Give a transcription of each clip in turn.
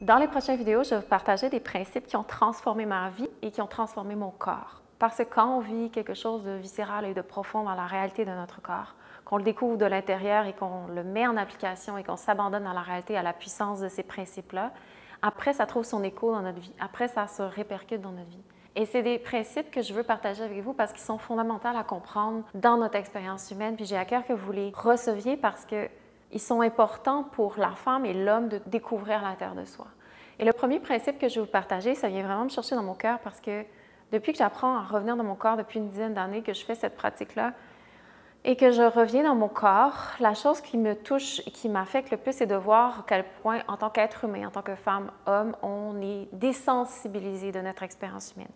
Dans les prochaines vidéos, je vais vous partager des principes qui ont transformé ma vie et qui ont transformé mon corps. Parce que quand on vit quelque chose de viscéral et de profond dans la réalité de notre corps, qu'on le découvre de l'intérieur et qu'on le met en application et qu'on s'abandonne dans la réalité à la puissance de ces principes-là, après, ça trouve son écho dans notre vie. Après, ça se répercute dans notre vie. Et c'est des principes que je veux partager avec vous parce qu'ils sont fondamentaux à comprendre dans notre expérience humaine. Puis j'ai à cœur que vous les receviez parce qu'ils sont importants pour la femme et l'homme de découvrir l'intérieur de soi. Et le premier principe que je vais vous partager, ça vient vraiment me chercher dans mon cœur parce que depuis que j'apprends à revenir dans mon corps, depuis une dizaine d'années que je fais cette pratique-là, et que je reviens dans mon corps, la chose qui me touche et qui m'affecte le plus, c'est de voir à quel point, en tant qu'être humain, en tant que femme, homme, on est désensibilisé de notre expérience humaine.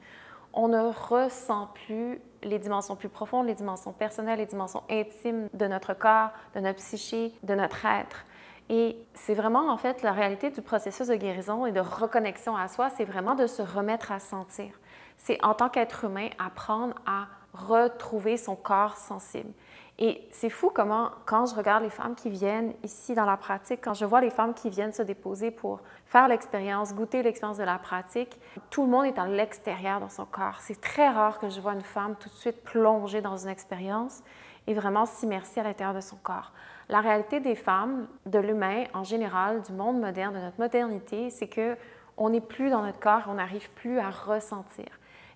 On ne ressent plus les dimensions plus profondes, les dimensions personnelles, les dimensions intimes de notre corps, de notre psyché, de notre être. Et c'est vraiment, en fait, la réalité du processus de guérison et de reconnexion à soi, c'est vraiment de se remettre à sentir. C'est, en tant qu'être humain, apprendre à retrouver son corps sensible. Et c'est fou comment, quand je regarde les femmes qui viennent ici dans la pratique, quand je vois les femmes qui viennent se déposer pour faire l'expérience, goûter l'expérience de la pratique, tout le monde est à l'extérieur dans son corps. C'est très rare que je vois une femme tout de suite plongée dans une expérience et vraiment s'immerser à l'intérieur de son corps. La réalité des femmes, de l'humain en général, du monde moderne, de notre modernité, c'est qu'on n'est plus dans notre corps, on n'arrive plus à ressentir.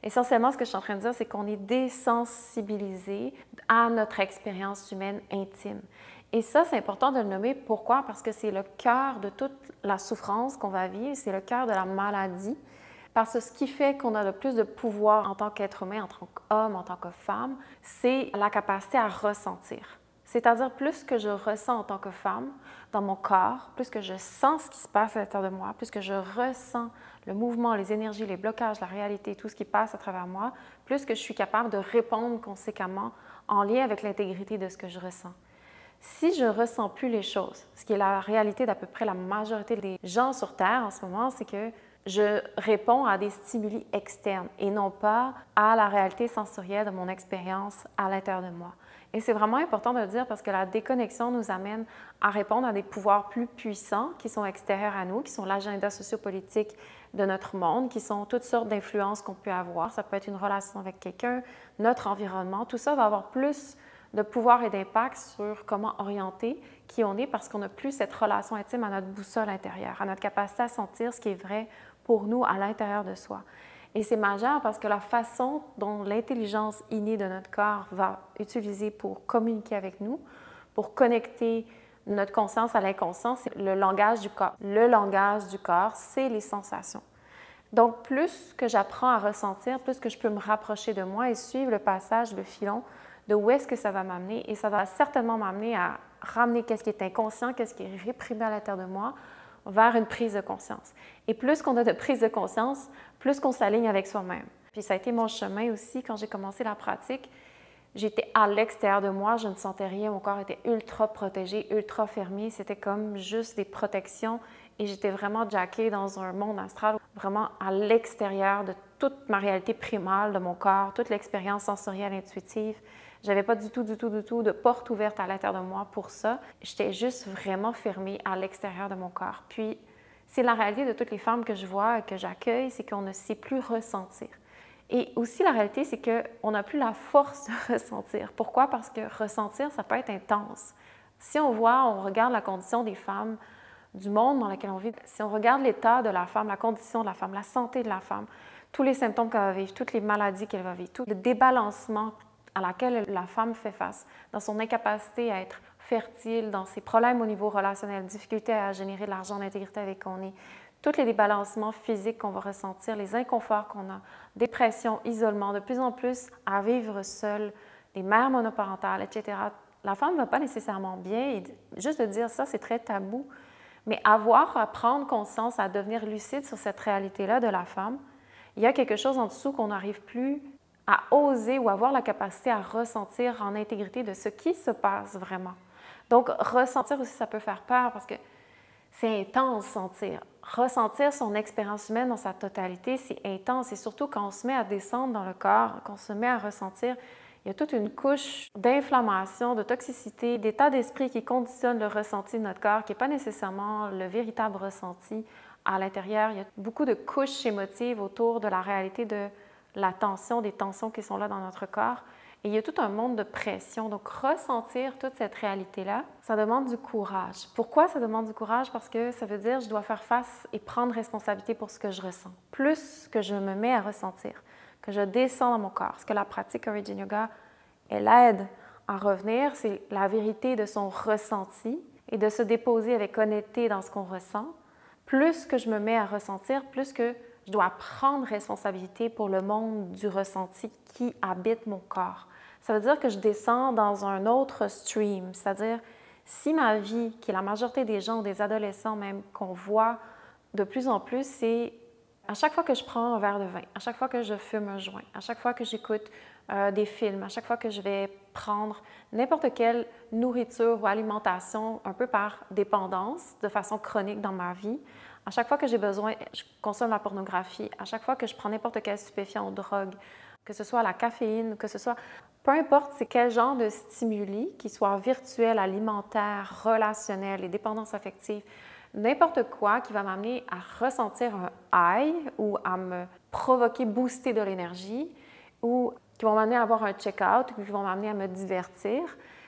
Essentiellement, ce que je suis en train de dire, c'est qu'on est désensibilisé à notre expérience humaine intime. Et ça, c'est important de le nommer. Pourquoi? Parce que c'est le cœur de toute la souffrance qu'on va vivre, c'est le cœur de la maladie. Parce que ce qui fait qu'on a le plus de pouvoir en tant qu'être humain, en tant qu'homme, en tant que femme, c'est la capacité à ressentir. C'est-à-dire, plus que je ressens en tant que femme dans mon corps, plus que je sens ce qui se passe à l'intérieur de moi, plus que je ressens le mouvement, les énergies, les blocages, la réalité, tout ce qui passe à travers moi, plus que je suis capable de répondre conséquemment en lien avec l'intégrité de ce que je ressens. Si je ne ressens plus les choses, ce qui est la réalité d'à peu près la majorité des gens sur Terre en ce moment, c'est que je réponds à des stimuli externes et non pas à la réalité sensorielle de mon expérience à l'intérieur de moi. Et c'est vraiment important de le dire parce que la déconnexion nous amène à répondre à des pouvoirs plus puissants qui sont extérieurs à nous, qui sont l'agenda sociopolitique de notre monde, qui sont toutes sortes d'influences qu'on peut avoir. Ça peut être une relation avec quelqu'un, notre environnement. Tout ça va avoir plus de pouvoir et d'impact sur comment orienter qui on est parce qu'on n'a plus cette relation intime à notre boussole intérieure, à notre capacité à sentir ce qui est vrai pour nous à l'intérieur de soi. Et c'est majeur parce que la façon dont l'intelligence innée de notre corps va utiliser pour communiquer avec nous, pour connecter notre conscience à l'inconscient, c'est le langage du corps. Le langage du corps, c'est les sensations. Donc, plus que j'apprends à ressentir, plus que je peux me rapprocher de moi et suivre le passage, le filon de où est-ce que ça va m'amener. Et ça va certainement m'amener à ramener qu'est-ce qui est inconscient, qu'est-ce qui est réprimé à l'intérieur de moi, vers une prise de conscience. Et plus qu'on a de prise de conscience, plus qu'on s'aligne avec soi-même. Puis ça a été mon chemin aussi quand j'ai commencé la pratique. J'étais à l'extérieur de moi, je ne sentais rien, mon corps était ultra protégé, ultra fermé. C'était comme juste des protections et j'étais vraiment jackée dans un monde astral, vraiment à l'extérieur de toute ma réalité primale de mon corps, toute l'expérience sensorielle intuitive. J'avais pas du tout de porte ouverte à l'intérieur de moi pour ça. J'étais juste vraiment fermée à l'extérieur de mon corps. Puis, c'est la réalité de toutes les femmes que je vois et que j'accueille, c'est qu'on ne sait plus ressentir. Et aussi, la réalité, c'est qu'on n'a plus la force de ressentir. Pourquoi? Parce que ressentir, ça peut être intense. Si on regarde la condition des femmes, du monde dans lequel on vit, si on regarde l'état de la femme, la condition de la femme, la santé de la femme, tous les symptômes qu'elle va vivre, toutes les maladies qu'elle va vivre, tout le débalancement à laquelle la femme fait face, dans son incapacité à être fertile, dans ses problèmes au niveau relationnel, difficulté à générer de l'argent, l'intégrité avec qu'on est, tous les débalancements physiques qu'on va ressentir, les inconforts qu'on a, dépression, isolement, de plus en plus à vivre seule, des mères monoparentales, etc. La femme ne va pas nécessairement bien et juste de dire ça, c'est très tabou. Mais à prendre conscience, à devenir lucide sur cette réalité-là de la femme, il y a quelque chose en dessous qu'on n'arrive plus à oser ou avoir la capacité à ressentir en intégrité de ce qui se passe vraiment. Donc, ressentir aussi, ça peut faire peur parce que c'est intense, sentir. Ressentir son expérience humaine dans sa totalité, c'est intense. Et surtout quand on se met à descendre dans le corps, qu'on se met à ressentir, il y a toute une couche d'inflammation, de toxicité, d'état d'esprit qui conditionne le ressenti de notre corps, qui n'est pas nécessairement le véritable ressenti à l'intérieur, il y a beaucoup de couches émotives autour de la réalité de la tension, des tensions qui sont là dans notre corps. Et il y a tout un monde de pression. Donc, ressentir toute cette réalité-là, ça demande du courage. Pourquoi ça demande du courage? Parce que ça veut dire que je dois faire face et prendre responsabilité pour ce que je ressens. Plus que je me mets à ressentir, que je descends dans mon corps. Ce que la pratique Origin Yoga, elle aide à revenir, c'est la vérité de son ressenti et de se déposer avec honnêteté dans ce qu'on ressent. Plus que je me mets à ressentir, plus que je dois prendre responsabilité pour le monde du ressenti qui habite mon corps. Ça veut dire que je descends dans un autre stream, c'est-à-dire si ma vie, qui est la majorité des gens ou des adolescents même, qu'on voit de plus en plus, c'est à chaque fois que je prends un verre de vin, à chaque fois que je fume un joint, à chaque fois que j'écoute des films, à chaque fois que je vais prendre n'importe quelle nourriture ou alimentation un peu par dépendance, de façon chronique dans ma vie, à chaque fois que j'ai besoin, je consomme la pornographie, à chaque fois que je prends n'importe quel stupéfiant ou drogue, que ce soit la caféine, que ce soit... Peu importe c'est quel genre de stimuli, qu'ils soient virtuels, alimentaires, relationnels, les dépendances affectives, n'importe quoi qui va m'amener à ressentir un high ou à me provoquer, booster de l'énergie ou qui vont m'amener à avoir un check-out ou qui vont m'amener à me divertir.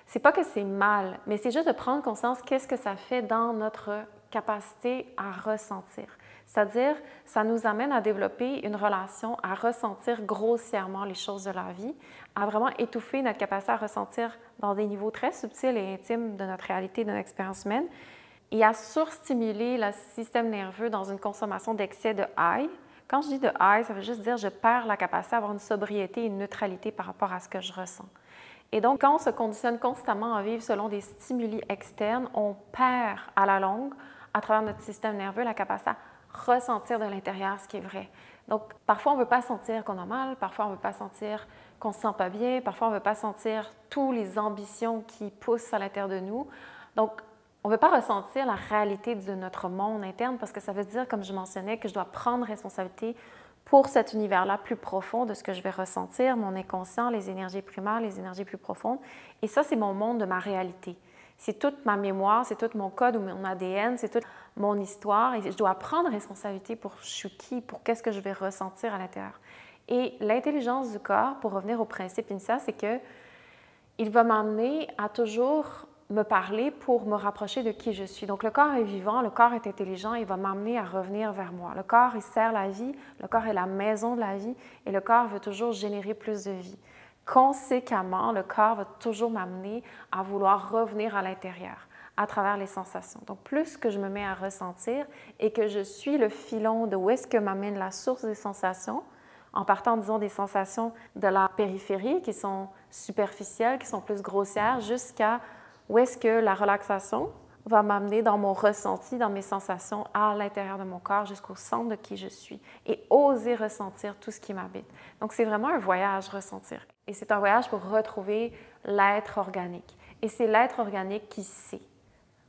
C'est pas que c'est mal, mais c'est juste de prendre conscience qu'est-ce que ça fait dans notre capacité à ressentir. C'est-à-dire, ça nous amène à développer une relation, à ressentir grossièrement les choses de la vie, à vraiment étouffer notre capacité à ressentir dans des niveaux très subtils et intimes de notre réalité, de notre expérience humaine, et à surstimuler le système nerveux dans une consommation d'excès de high. Quand je dis de high, ça veut juste dire que je perds la capacité à avoir une sobriété et une neutralité par rapport à ce que je ressens. Et donc, quand on se conditionne constamment à vivre selon des stimuli externes, on perd à la longue, à travers notre système nerveux, la capacité à ressentir de l'intérieur ce qui est vrai. Donc, parfois, on ne veut pas sentir qu'on a mal, parfois, on ne veut pas sentir qu'on ne se sent pas bien, parfois, on ne veut pas sentir toutes les ambitions qui poussent à l'intérieur de nous. Donc, on ne veut pas ressentir la réalité de notre monde interne parce que ça veut dire, comme je mentionnais, que je dois prendre responsabilité pour cet univers-là plus profond de ce que je vais ressentir, mon inconscient, les énergies primaires, les énergies plus profondes. Et ça, c'est mon monde de ma réalité. C'est toute ma mémoire, c'est tout mon code ou mon ADN, c'est toute mon histoire. Et je dois prendre responsabilité pour je suis qui, pour qu'est-ce que je vais ressentir à l'intérieur. Et l'intelligence du corps, pour revenir au principe initial, c'est que il va m'amener à toujours me parler pour me rapprocher de qui je suis. Donc, le corps est vivant, le corps est intelligent, il va m'amener à revenir vers moi. Le corps, il sert la vie, le corps est la maison de la vie et le corps veut toujours générer plus de vie. Conséquemment, le corps va toujours m'amener à vouloir revenir à l'intérieur à travers les sensations. Donc, plus que je me mets à ressentir et que je suis le filon de où est-ce que m'amène la source des sensations, en partant, disons, des sensations de la périphérie qui sont superficielles, qui sont plus grossières, jusqu'à où est-ce que la relaxation va m'amener dans mon ressenti, dans mes sensations à l'intérieur de mon corps, jusqu'au centre de qui je suis et oser ressentir tout ce qui m'habite. Donc, c'est vraiment un voyage ressentir. Et c'est un voyage pour retrouver l'être organique. Et c'est l'être organique qui sait.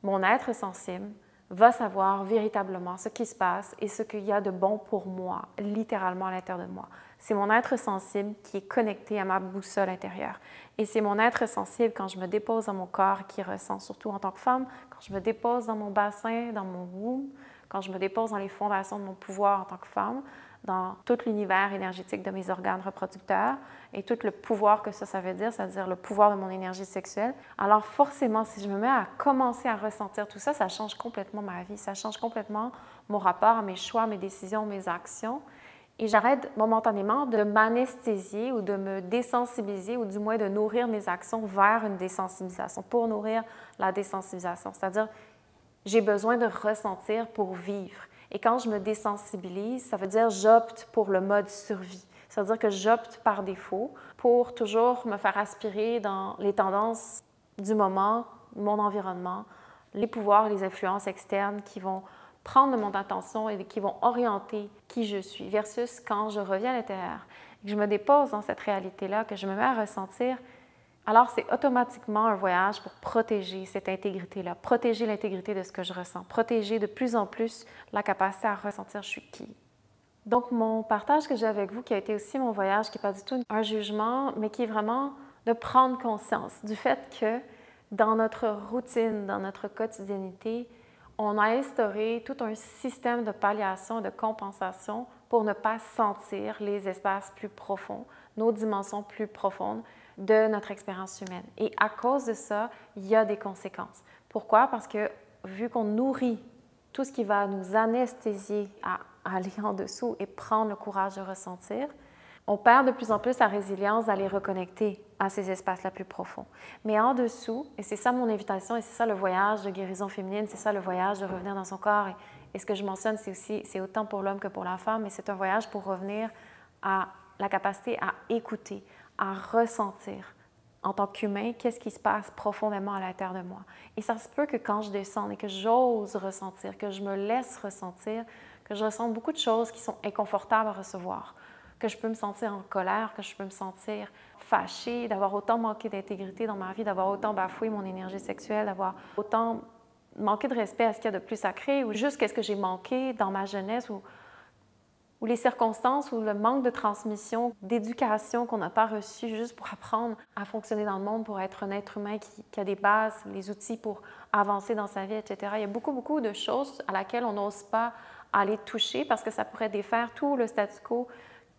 Mon être sensible va savoir véritablement ce qui se passe et ce qu'il y a de bon pour moi, littéralement à l'intérieur de moi. C'est mon être sensible qui est connecté à ma boussole intérieure. Et c'est mon être sensible quand je me dépose dans mon corps qui ressent, surtout en tant que femme, quand je me dépose dans mon bassin, dans mon womb, quand je me dépose dans les fondations de mon pouvoir en tant que femme, dans tout l'univers énergétique de mes organes reproducteurs et tout le pouvoir que ça veut dire, c'est-à-dire le pouvoir de mon énergie sexuelle. Alors forcément, si je me mets à commencer à ressentir tout ça, ça change complètement ma vie, ça change complètement mon rapport à mes choix, mes décisions, mes actions. Et j'arrête momentanément de m'anesthésier ou de me désensibiliser ou du moins de nourrir mes actions vers une désensibilisation, pour nourrir la désensibilisation. C'est-à-dire, j'ai besoin de ressentir pour vivre. Et quand je me désensibilise, ça veut dire j'opte pour le mode survie. Ça veut dire que j'opte par défaut pour toujours me faire aspirer dans les tendances du moment, mon environnement, les pouvoirs, les influences externes qui vont prendre mon attention et qui vont orienter qui je suis, versus quand je reviens à l'intérieur, que je me dépose dans cette réalité-là, que je me mets à ressentir, alors c'est automatiquement un voyage pour protéger cette intégrité-là, protéger l'intégrité de ce que je ressens, protéger de plus en plus la capacité à ressentir je suis qui. Donc mon partage que j'ai avec vous, qui a été aussi mon voyage, qui n'est pas du tout un jugement, mais qui est vraiment de prendre conscience du fait que dans notre routine, dans notre quotidiennité, on a instauré tout un système de palliation et de compensation pour ne pas sentir les espaces plus profonds, nos dimensions plus profondes de notre expérience humaine. Et à cause de ça, il y a des conséquences. Pourquoi? Parce que vu qu'on nourrit tout ce qui va nous anesthésier à aller en dessous et prendre le courage de ressentir, on perd de plus en plus la résilience d'aller reconnecter à ces espaces-là plus profonds. Mais en dessous, et c'est ça mon invitation, et c'est ça le voyage de guérison féminine, c'est ça le voyage de revenir dans son corps. Et ce que je mentionne, c'est autant pour l'homme que pour la femme, mais c'est un voyage pour revenir à la capacité à écouter, à ressentir en tant qu'humain, qu'est-ce qui se passe profondément à l'intérieur de moi. Et ça se peut que quand je descends et que j'ose ressentir, que je me laisse ressentir, que je ressens beaucoup de choses qui sont inconfortables à recevoir, que je peux me sentir en colère, que je peux me sentir fâchée, d'avoir autant manqué d'intégrité dans ma vie, d'avoir autant bafoué mon énergie sexuelle, d'avoir autant manqué de respect à ce qu'il y a de plus sacré, ou juste qu'est-ce que j'ai manqué dans ma jeunesse, ou les circonstances, ou le manque de transmission, d'éducation qu'on n'a pas reçu juste pour apprendre à fonctionner dans le monde, pour être un être humain qui a des bases, les outils pour avancer dans sa vie, etc. Il y a beaucoup de choses à laquelle on n'ose pas aller toucher parce que ça pourrait défaire tout le statu quo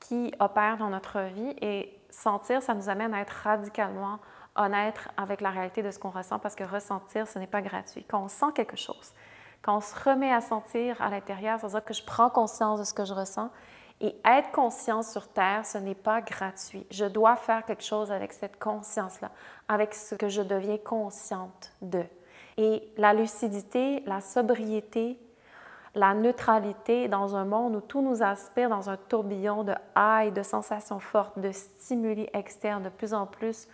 qui opère dans notre vie, et sentir, ça nous amène à être radicalement honnête avec la réalité de ce qu'on ressent, parce que ressentir, ce n'est pas gratuit. Quand on sent quelque chose, quand on se remet à sentir à l'intérieur, c'est-à-dire que je prends conscience de ce que je ressens, et être conscient sur Terre, ce n'est pas gratuit. Je dois faire quelque chose avec cette conscience-là, avec ce que je deviens consciente de. Et la lucidité, la sobriété, la neutralité dans un monde où tout nous aspire dans un tourbillon de highs, de sensations fortes, de stimuli externes de plus en plus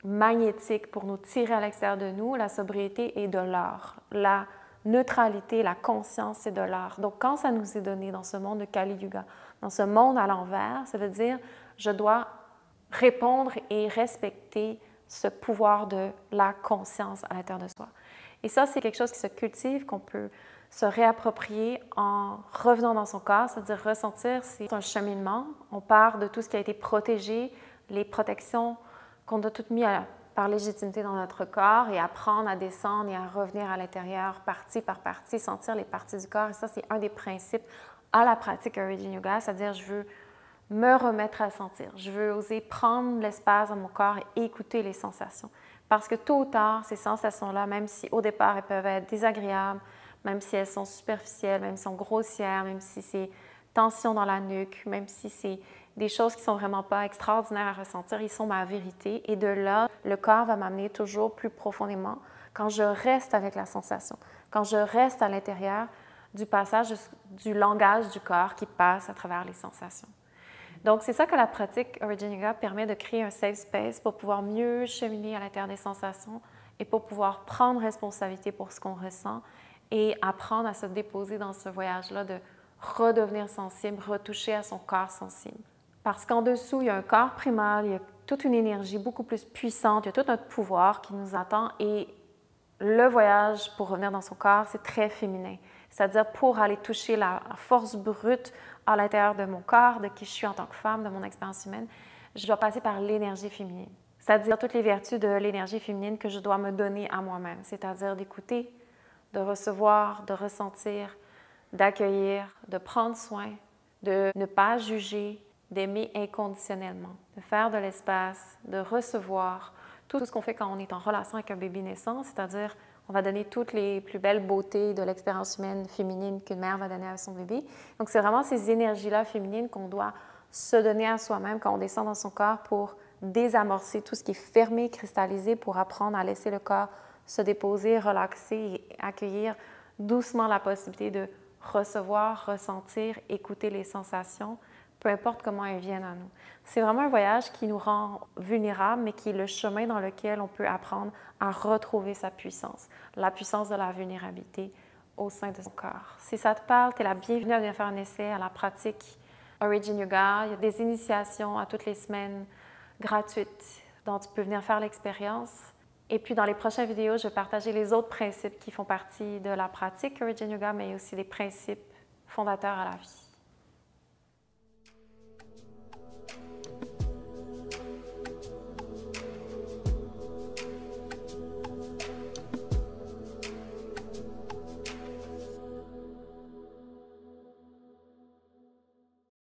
magnétiques pour nous tirer à l'extérieur de nous, la sobriété est de l'or. La neutralité, la conscience, c'est de l'or. Donc, quand ça nous est donné dans ce monde de Kali Yuga, dans ce monde à l'envers, ça veut dire je dois répondre et respecter ce pouvoir de la conscience à l'intérieur de soi. Et ça, c'est quelque chose qui se cultive, qu'on peut se réapproprier en revenant dans son corps, c'est-à-dire ressentir, c'est un cheminement. On part de tout ce qui a été protégé, les protections qu'on a toutes mises par légitimité dans notre corps, et apprendre à descendre et à revenir à l'intérieur, partie par partie, sentir les parties du corps. Et ça, c'est un des principes à la pratique Origin Yoga, c'est-à-dire je veux me remettre à sentir. Je veux oser prendre l'espace dans mon corps et écouter les sensations. Parce que tôt ou tard, ces sensations-là, même si au départ, elles peuvent être désagréables, même si elles sont superficielles, même si elles sont grossières, même si c'est tension dans la nuque, même si c'est des choses qui ne sont vraiment pas extraordinaires à ressentir, ils sont ma vérité. Et de là, le corps va m'amener toujours plus profondément quand je reste avec la sensation, quand je reste à l'intérieur du passage du langage du corps qui passe à travers les sensations. Donc, c'est ça que la pratique Origin Yoga permet, de créer un safe space pour pouvoir mieux cheminer à l'intérieur des sensations et pour pouvoir prendre responsabilité pour ce qu'on ressent et apprendre à se déposer dans ce voyage-là de redevenir sensible, retoucher à son corps sensible. Parce qu'en dessous, il y a un corps primal, il y a toute une énergie beaucoup plus puissante, il y a tout notre pouvoir qui nous attend, et le voyage pour revenir dans son corps, c'est très féminin. C'est-à-dire pour aller toucher la force brute à l'intérieur de mon corps, de qui je suis en tant que femme, de mon expérience humaine, je dois passer par l'énergie féminine. C'est-à-dire toutes les vertus de l'énergie féminine que je dois me donner à moi-même. C'est-à-dire d'écouter, de recevoir, de ressentir, d'accueillir, de prendre soin, de ne pas juger, d'aimer inconditionnellement, de faire de l'espace, de recevoir tout ce qu'on fait quand on est en relation avec un bébé naissant, c'est-à-dire on va donner toutes les plus belles beautés de l'expérience humaine féminine qu'une mère va donner à son bébé. Donc, c'est vraiment ces énergies-là féminines qu'on doit se donner à soi-même quand on descend dans son corps pour désamorcer tout ce qui est fermé, cristallisé, pour apprendre à laisser le corps se déposer, relaxer et accueillir doucement la possibilité de recevoir, ressentir, écouter les sensations, peu importe comment elles viennent à nous. C'est vraiment un voyage qui nous rend vulnérables, mais qui est le chemin dans lequel on peut apprendre à retrouver sa puissance, la puissance de la vulnérabilité au sein de son corps. Si ça te parle, tu es la bienvenue à venir faire un essai à la pratique Origin Yoga. Il y a des initiations à toutes les semaines gratuites dont tu peux venir faire l'expérience. Et puis, dans les prochaines vidéos, je vais partager les autres principes qui font partie de la pratique Origin Yoga, mais aussi les principes fondateurs à la vie.